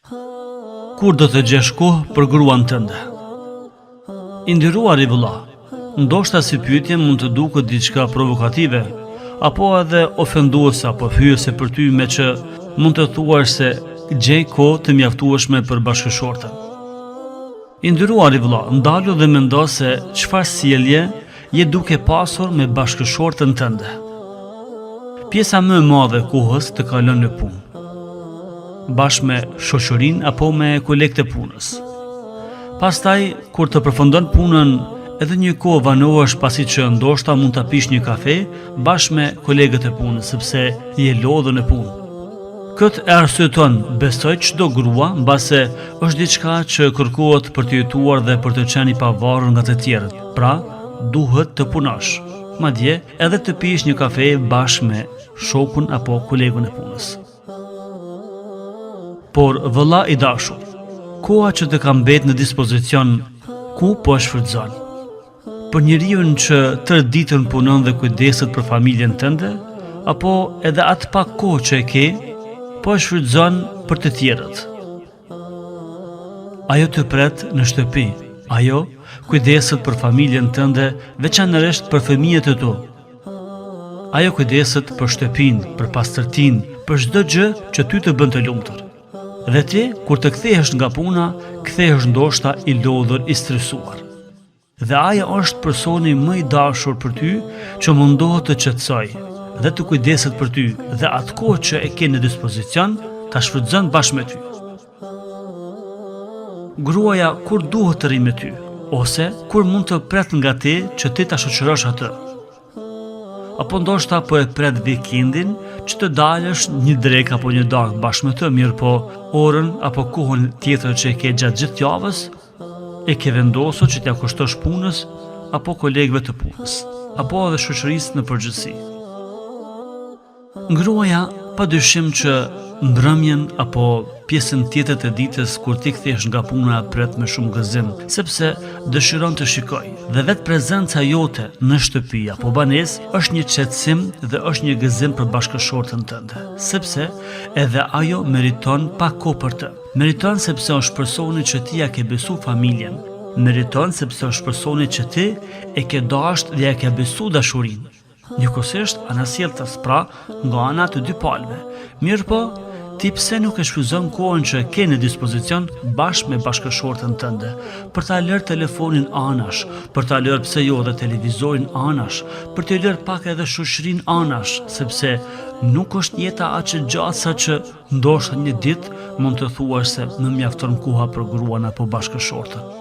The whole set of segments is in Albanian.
Kur do të gjesh kohë për gruan tënde? I nderuari vëlla, ndoshta si pyetje mund të duket diçka provokative, apo edhe ofenduese apo hyjëse për ty, me që mund të thuash se gjej kohë të mjaftueshme për bashkëshortën. I nderuari vëlla, ndalu dhe mendo se çfarë sjellje je duke pasur me bashkëshortën tënde. Pjesa më e madhe e kohës të kalon në punë, bashkë me shoqërinë apo me kolegët e punës. Pastaj, kur të përfundon punën, edhe një kohë vanohesh pasi që ndoshta mund ta pish një kafe bashkë me kolegët e punës, sepse je lodhur në punë. Këtë e arsyeton, besoj, çdo grua, mbase është diçka që kërkohet për të jetuar dhe për të qenë i pavarur nga të tjerët. Pra, duhet të punosh, madje edhe të pish një kafe bashkë me shokun apo kolegun e punës. Por vëlla i dashur, koha që të ka mbet në dispozicion, ku po e shfrytëzon? Për njeriu që tërë ditën punon dhe kujdeset për familjen tënde, apo edhe atë pak kohë që e ke, po e shfrytëzon për të tjerët? Ajo të pret në shtëpi, ajo kujdeset për familjen tënde, veçanërisht për fëmijët e tu. Ajo kujdeset për shtëpinë, për pastërtinë, për çdo gjë që ty të bën të lumtur. Dhe ti, kur të kthehesh nga puna, kthehesh ndoshta i lodhur, i stresuar. Dhe aja është personi më i dashur për ty që mundohet të qetësoj dhe të kujdeset për ty, dhe atë kohë që e ke në dispozicion ta shfrytëzon bashkë me ty. Gruaja kur duhet të rrijë me ty, ose kur mund të pret nga ti që ti ta shoqërosh atë. Apo ndoshta po e pret vikendin që të dalësh një drek apo një darkë bashkë me të, mirë po orën apo kohën tjetër që e ke gjatë gjithë javës, e ke vendosur që t'ja kushtosh punës apo kolegëve të punës, apo edhe shoqërisë në përgjithësi. Gruaja padyshim që mbrëmjen apo pjesën tjetër të ditës kur ti kthehesh nga puna pret me shumë gëzim, sepse dëshiron të shikoj, dhe vetë prezenca jote në shtëpi apo banesë është një qetësim dhe është një gëzim për bashkëshortën tënde, sepse edhe ajo meriton pak kohë për të. Meriton sepse është personi që ti ja ke besu familjen. Meriton sepse është personi që ti e ke dashur dhe ja ke besu dashurinë. Njëkohësisht anasjelltas, pra nga ana të dy palëve. Mirë po, ti pse nuk e shfrytëzon kohën që ke në dispozicion bashkë me bashkëshortën tënde, për ta lërë telefonin anash, për ta lërë pse jo dhe televizorin anash, për të lërë pak edhe shoqërinë anash, sepse nuk është jeta aq e gjatë sa që ndoshta një ditë mund të thuash se më mjafton koha për gruan apo bashkëshortën.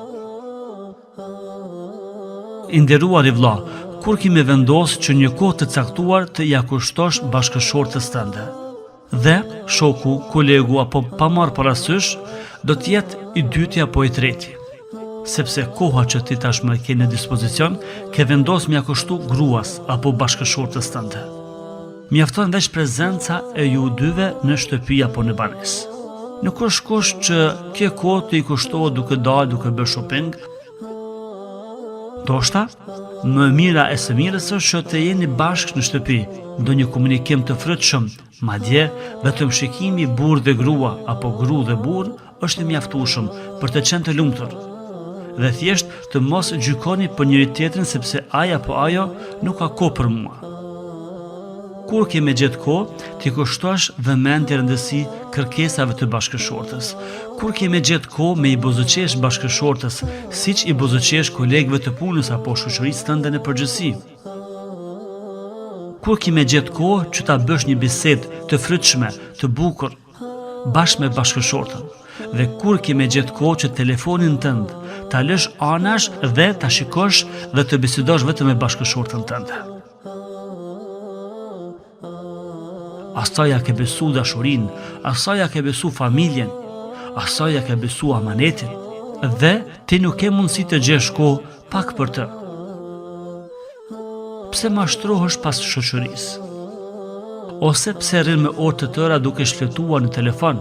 I nderuari vëlla, kur ki me vendos që një kohë të caktuar të ja kushtosh bashkëshortës tënde, dhe shoku, kolegu apo pa marrë parasysh do të jetë i dyti apo i treti, sepse koha që ti tashmë ke në dispozicion ke vendos me ja kushtu gruas apo bashkëshortës tënde. Mjafton veç prezenca e ju dyve në shtëpi apo në banesë. Nuk është kusht që kjo kohë të i kushtohet duke dalë, duke bërë shopping. Ndoshta, më mira e së mirës është që të jeni bashkë në shtëpi, ndonjë komunikim të frytshëm, madje vetëm shikimi burr dhe grua apo gru dhe burr është i mjaftueshëm për të qenë të lumtur. Dhe thjesht të mos gjykoni për njëri tjetrin sepse ai apo ajo nuk ka kohë për mua. Kur ke me gjetë kohë, ti kushtosh vëmendje rëndësi kërkesave të bashkëshortës. Kur ke me gjetë kohë me i buzëqesh bashkëshortës, siç i buzëqesh kolegëve të punës apo shoqërisë tënde në përgjithësi. Kur ke me gjetë kohë që ta bësh një bisedë të frytshme, të bukur, bashkë me bashkëshortën. Dhe kur ke me gjetë kohë që telefonin tënd ta lësh anash dhe ta shikosh dhe të bisedosh vetëm me bashkëshortën tënde. Asaj ja ke besu dashurinë, asaj ja ke besu familjen, asaj ja ke besu amanetin, dhe ti nuk ke mundësi të gjesh kohë pak për të. Pse mashtrohesh pas shoqërisë? Ose pse rrin me orë të tëra duke shfletuar në telefon?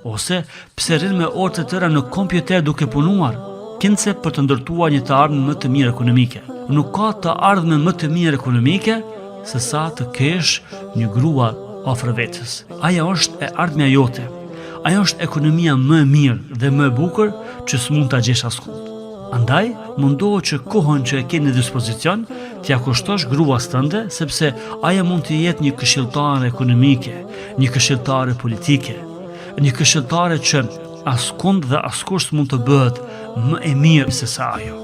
Ose pse rrin me orë të tëra në kompjuter duke punuar, kinse për të ndërtuar një të ardhmë më të mirë ekonomike? Nuk ka të ardhmë më të mirë ekonomike se sa të kesh një grua afër vetes. Aja është e ardhmja jote. Ajo është ekonomia më e mirë dhe më e bukur që s'mund ta gjesh askund. Andaj, mundohu që kohën që e ke në dispozicion t'ja kushtosh gruas tënde, sepse ajo mund të jetë një këshilltare ekonomike, një këshilltare politike, një këshilltare që askund dhe askush mund të bëhet më e mirë se sa ajo.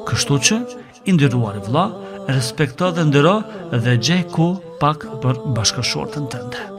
Kështu që, i nderuari vëlla, respekto dhe ndero dhe gjej kohë pak për bashkëshortën tënde.